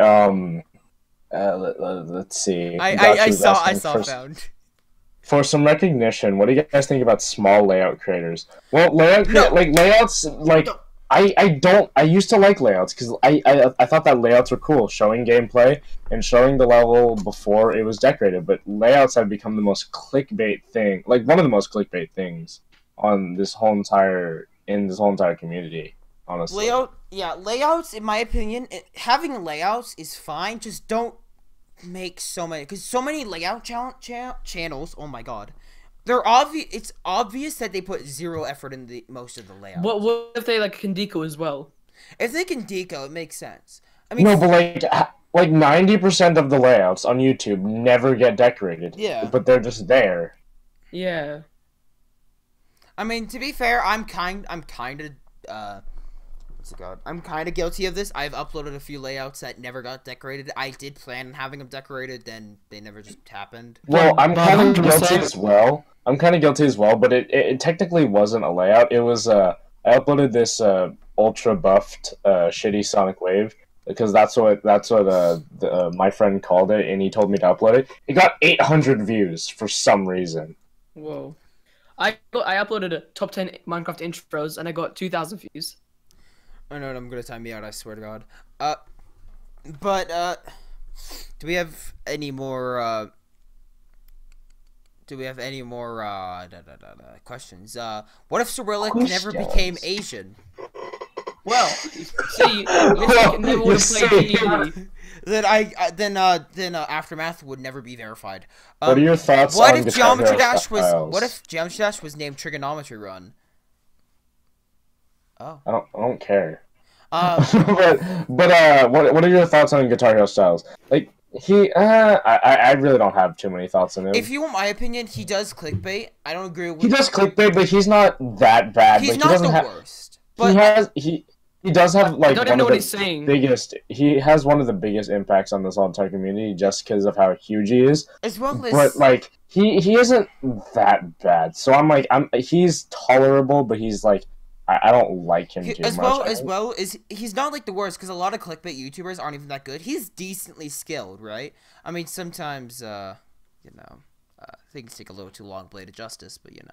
let's see. I saw found. For some recognition, what do you guys think about small layout creators? Well, layouts, like, I used to like layouts, because I thought that layouts were cool, showing gameplay, and showing the level before it was decorated, but layouts have become the most clickbait thing, like, one of the most clickbait things on this whole entire community, honestly. Layouts, in my opinion, having layouts is fine, just don't make so many, because so many layout channels, oh my god, it's obvious that they put zero effort in most of the layouts. What if they like can deco as well? If they can deco, it makes sense. I mean, no, but like 90% of the layouts on YouTube never get decorated. Yeah, but they're just there. Yeah. I mean, to be fair, I'm kind of guilty of this. I've uploaded a few layouts that never got decorated. I did plan on having them decorated, then they never just happened. Well, I'm kind of guilty as well. But it technically wasn't a layout. It was I uploaded this ultra buffed shitty Sonic Wave, because that's what my friend called it, and he told me to upload it. It got 800 views for some reason. Whoa. I uploaded a top 10 Minecraft intros and I got 2,000 views. I know, I'm gonna time me out, I swear to God. Do we have any more questions? What if Cyrillic never became Asian? Well, see, never would have played D&D. Then Aftermath would never be verified. What are your thoughts on What if Geometry Dash was named Trigonometry Run? Oh. I don't care. But what are your thoughts on Guitar Hero Styles? Like I really don't have too many thoughts on him. If you want my opinion, he does clickbait. I don't agree with. He does clickbait, but he's not that bad. He's not the worst. But he does have like one of the biggest. He has one of the biggest impacts on this whole entire community just because of how huge he is. As well as, but like he isn't that bad. So he's tolerable, but he's like I don't like him too much. As well as he's not like the worst, because a lot of clickbait YouTubers aren't even that good. He's decently skilled, right? I mean, sometimes things take a little too long, Blade of Justice, but it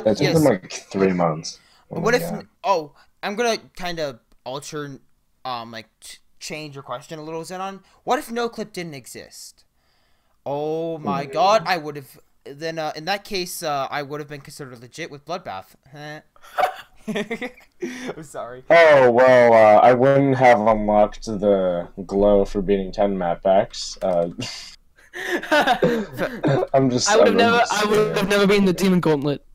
took him like 3 months. What if? God. Oh, I'm gonna kind of alter, change your question a little, Zenon. What if no clip didn't exist? Oh my God, I would have. Then in that case, I would have been considered legit with Bloodbath. I'm sorry. Oh well, I wouldn't have unlocked the glow for beating 10 map packs. I would have never been the Demon Gauntlet.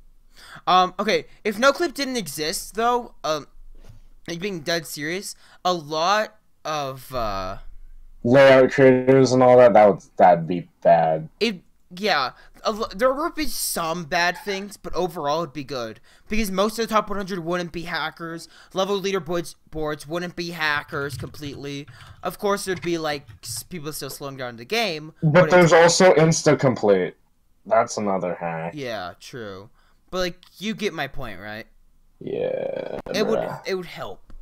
Okay, if no clip didn't exist though, like being dead serious, a lot of layout creators and all that, that'd be bad. Yeah, there would be some bad things, but overall it'd be good because most of the top 100 wouldn't be hackers. Level leaderboards wouldn't be hackers completely. Of course, there'd be like people still slowing down the game. But there's also insta-complete. That's another hack. Yeah, true. But like, you get my point, right? Yeah. It would help.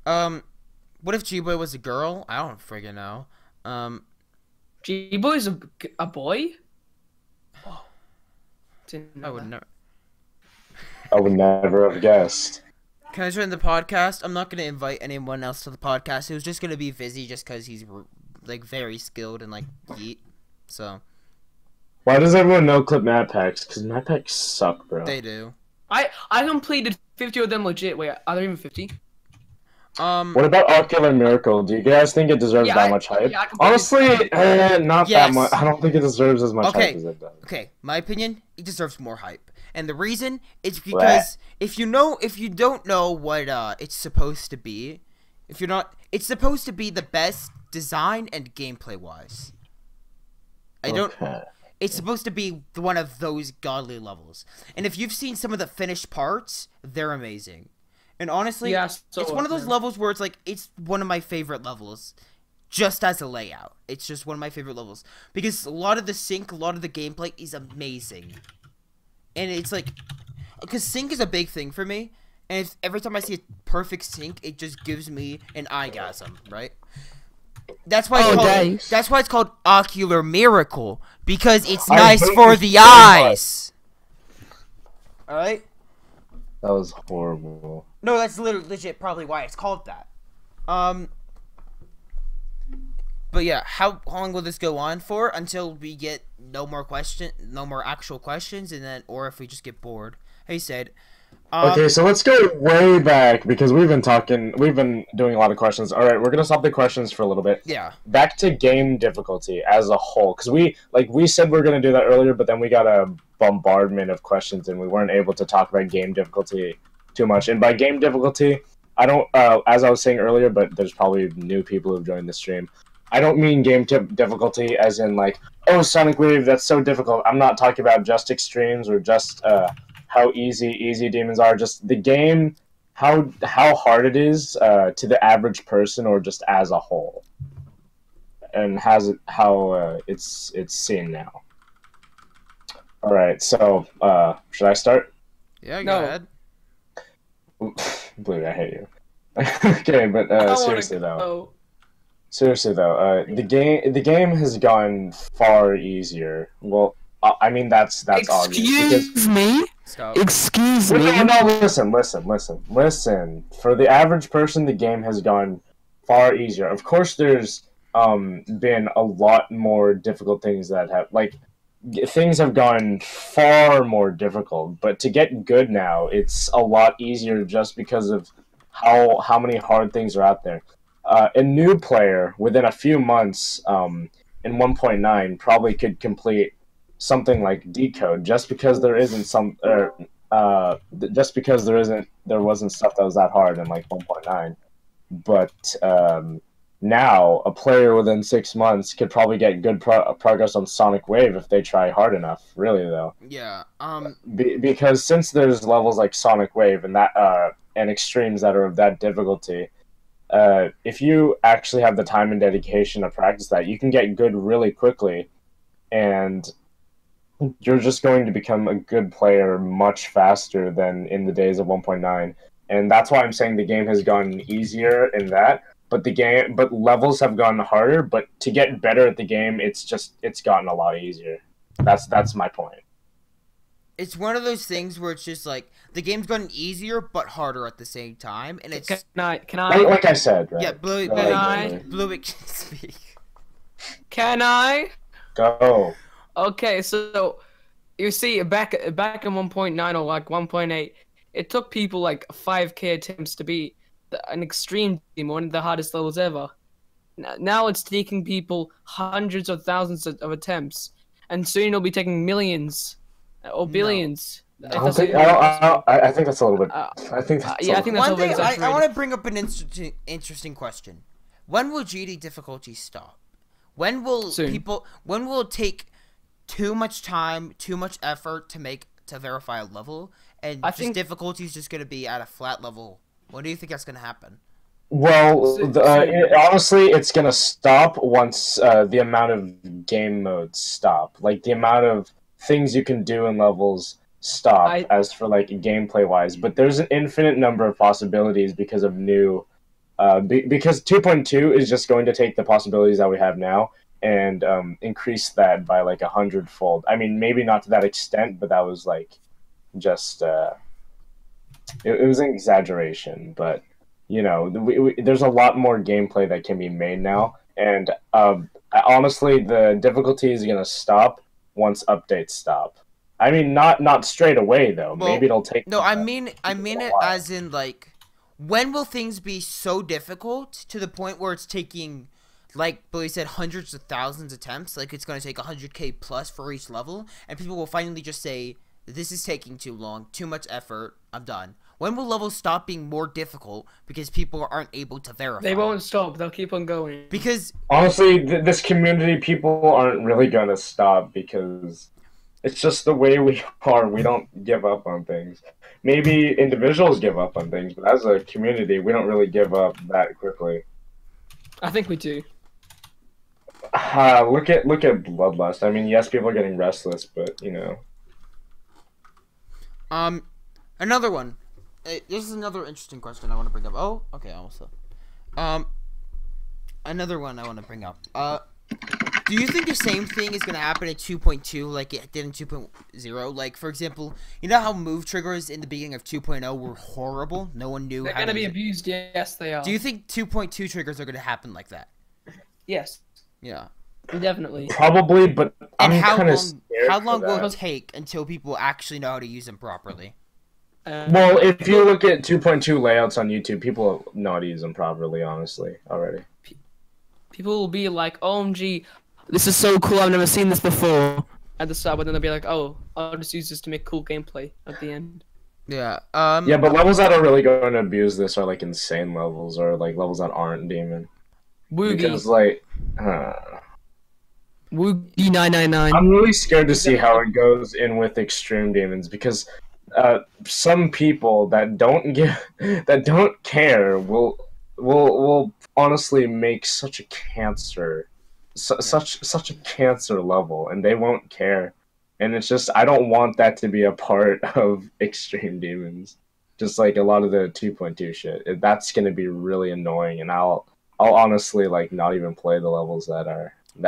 What if G-Boy was a girl? I don't friggin' know. G-Boy's a boy? Oh. I would never. I would never have guessed. Can I join the podcast? I'm not gonna invite anyone else to the podcast. It was just gonna be Vizzy, just because he's like very skilled and like yeet. So. Why does everyone know clip map packs? Because map packs suck, bro. They do. I completed 50 of them legit. Wait, are there even 50? What about Ocular Miracle? Do you guys think it deserves that much hype? Yeah, honestly, not that much. I don't think it deserves as much hype as it does. Okay, my opinion, it deserves more hype. And the reason is because if you don't know what it's supposed to be, it's supposed to be the best design and gameplay wise. It's supposed to be one of those godly levels. And if you've seen some of the finished parts, they're amazing. And honestly, it's one of those levels where it's one of my favorite levels. Just as a layout. It's just one of my favorite levels. Because a lot of the sync, a lot of the gameplay is amazing. And it's like, because sync is a big thing for me. And every time I see a perfect sync, it just gives me an eyegasm, right? That's why it's called Ocular Miracle. Because it's nice for the eyes. Alright? That was horrible. No, that's literally legit probably why it's called that. But yeah, how long will this go on for until we get no more actual questions, and then or if we just get bored? Hey, Sid. Okay, so let's go way back because we've been doing a lot of questions. All right, we're gonna stop the questions for a little bit. Yeah. Back to game difficulty as a whole, because we said we were gonna do that earlier, but then we got a bombardment of questions and we weren't able to talk about game difficulty too much. And by game difficulty, I don't, as I was saying earlier, but there's probably new people who've joined the stream. I don't mean game difficulty as in like, oh, Sonic Wave, that's so difficult. I'm not talking about just extremes or just how easy demons are. Just the game, how hard it is to the average person or just as a whole, and how it's seen now. All right, so should I start? Yeah, go ahead. Bluuuy, I hate you. Okay, but seriously though, the game has gone far easier. Well, I mean that's obvious. Excuse me. Stop. Excuse me. No, listen. For the average person, the game has gone far easier. Of course, there's been a lot more difficult things that have things have gone far more difficult, but to get good now, it's a lot easier just because of how many hard things are out there. A new player within a few months in 1.9 probably could complete something like Decode just because there wasn't stuff that was that hard in like 1.9. But now a player within 6 months could probably get good progress on Sonic Wave if they try hard enough. Really though. Yeah. Because since there's levels like Sonic Wave and that and extremes that are of that difficulty, if you actually have the time and dedication to practice that, you can get good really quickly, and you're just going to become a good player much faster than in the days of 1.9. And that's why I'm saying the game has gotten easier in that, but levels have gotten harder, but to get better at the game, it's gotten a lot easier. That's my point. It's one of those things where it's just like the game's gotten easier but harder at the same time, and it's Can I? Like I said, right? Yeah, Bluuuy can speak. Can I? Go. Okay, so you see, back in 1.9 or like 1.8, it took people like 5k attempts to beat an extreme team, one of the hardest levels ever. Now it's taking people hundreds of thousands of attempts, and soon it'll be taking millions or billions. I think that's a little bit. I think that's yeah, I think that's one a little thing I exaggerated. want to bring up an interesting question. When will GD difficulty stop? When will Soon. When will it take too much time, too much effort to verify a level, and I think difficulty is just gonna be at a flat level? When do you think that's gonna happen? Well, Soon. honestly, it's gonna stop once the amount of game modes stop. Like the amount of things you can do in levels stop. As for like gameplay wise, but there's an infinite number of possibilities because of new. Because 2.2 is just going to take the possibilities that we have now and increase that by like 100-fold. I mean, maybe not to that extent, but that was like just it was an exaggeration. But you know, there's a lot more gameplay that can be made now, and honestly, the difficulty is gonna stop once updates stop. I mean, not straight away though. Well, maybe it'll take. No, I mean it as in like. When will things be so difficult to the point where it's taking, like Bluuuy said, hundreds of thousands of attempts? Like it's going to take 100k plus for each level, and people will finally just say, "This is taking too long, too much effort. I'm done." When will levels stop being more difficult because people aren't able to verify? They won't stop. They'll keep on going. Because honestly, this community, people aren't really gonna stop because it's just the way we are. We don't give up on things. Maybe individuals give up on things, but as a community, we don't really give up that quickly. I think we do. Look at Bloodlust. I mean, yes, people are getting restless, but you know. Another one. This is another interesting question I want to bring up. Oh, okay, almost done. Another one I want to bring up. Do you think the same thing is going to happen in 2.2 like it did in 2.0? Like, for example, you know how move triggers in the beginning of 2.0 were horrible? No one knew They're how going to be use abused. Yes, they are. Do you think 2.2 triggers are going to happen like that? Yes. Yeah. Definitely. Probably, but and I'm kind of how long will it take until people actually know how to use them properly? Well, if you look at 2.2 layouts on YouTube, people know how to use them properly, honestly, already. People will be like, OMG, this is so cool, I've never seen this before, at the start, but then they'll be like, oh, I'll just use this to make cool gameplay at the end. Yeah, yeah, but levels that are really going to abuse this are, like, insane levels, or, like, levels that aren't demon. Woogie. Because, like, Woogie 999. I'm really scared to see how it goes in with extreme demons, because some people that don't care will honestly make such a cancer, such a cancer level, and they won't care. And it's just, I don't want that to be a part of extreme demons. Just like a lot of the 2.2 shit, that's gonna be really annoying, and I'll honestly like not even play the levels that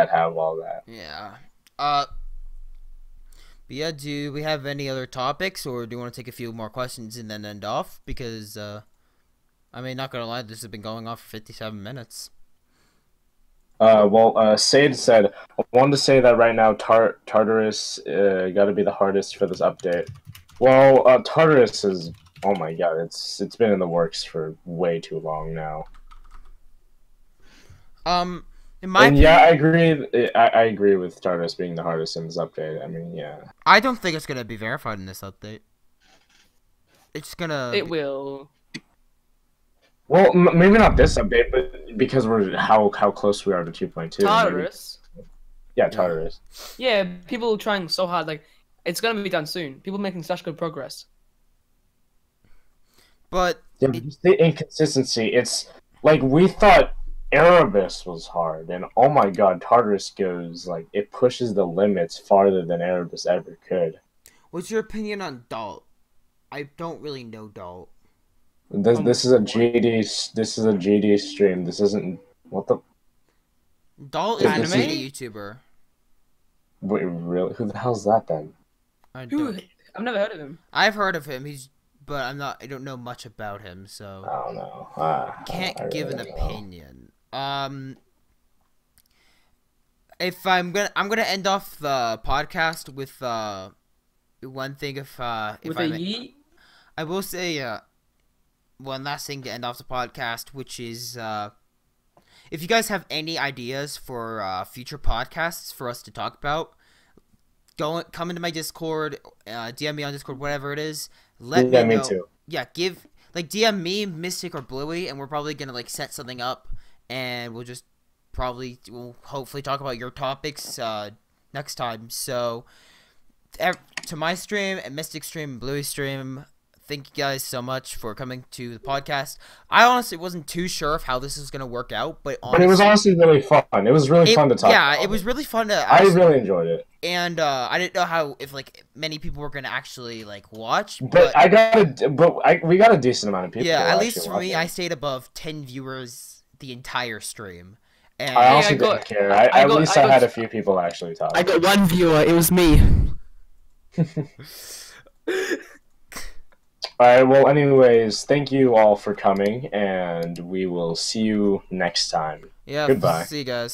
have all that. Yeah. But yeah, do we have any other topics, or do you want to take a few more questions and then end off? Because, I mean, not gonna lie, this has been going on for 57 minutes. Well, Sade said, I wanted to say that right now Tartarus got to be the hardest for this update. Well, Tartarus is, oh my god, it's been in the works for way too long now. In my opinion, yeah, I agree with Tartarus being the hardest in this update. I mean, yeah. I don't think it's gonna be verified in this update. It's gonna. It will. Well, maybe not this update, but because we're how close we are to 2.2. Tartarus. Yeah, Tartarus. Yeah, people trying so hard. Like, it's gonna be done soon. People making such good progress. But yeah, the inconsistency. It's like we thought Erebus was hard, and oh my god, Tartarus goes like it pushes the limits farther than Erebus ever could. What's your opinion on Dalt? I don't really know Dalt. This is a GD stream. This isn't what the. Dalt is an anime YouTuber. Wait, really? Who the hell's that then? I've never heard of him. I've heard of him. But I don't know much about him, so. I don't know. Can't give an opinion. If I'm gonna end off the podcast with one thing. I will say one last thing to end off the podcast, which is if you guys have any ideas for future podcasts for us to talk about, come into my Discord, DM me on Discord, whatever it is. Let Yeah, me me know. too. Yeah, DM me, Mystiic or Bluuuy, and we're probably gonna like set something up, and we'll hopefully talk about your topics next time. So to my stream and Mystiic stream and Bluuuy stream, thank you guys so much for coming to the podcast. I honestly wasn't too sure of how this was gonna work out, but it was honestly really fun. It was really fun to talk. Yeah, it was really fun to. I really enjoyed it. And I didn't know if like many people were gonna actually like watch. But we got a decent amount of people. Yeah, at least for me, I stayed above 10 viewers the entire stream. And I also didn't care. At least I had a few people actually talk. I got one viewer. It was me. Alright, well, anyways, thank you all for coming, and we will see you next time. Yeah, Goodbye. See you guys.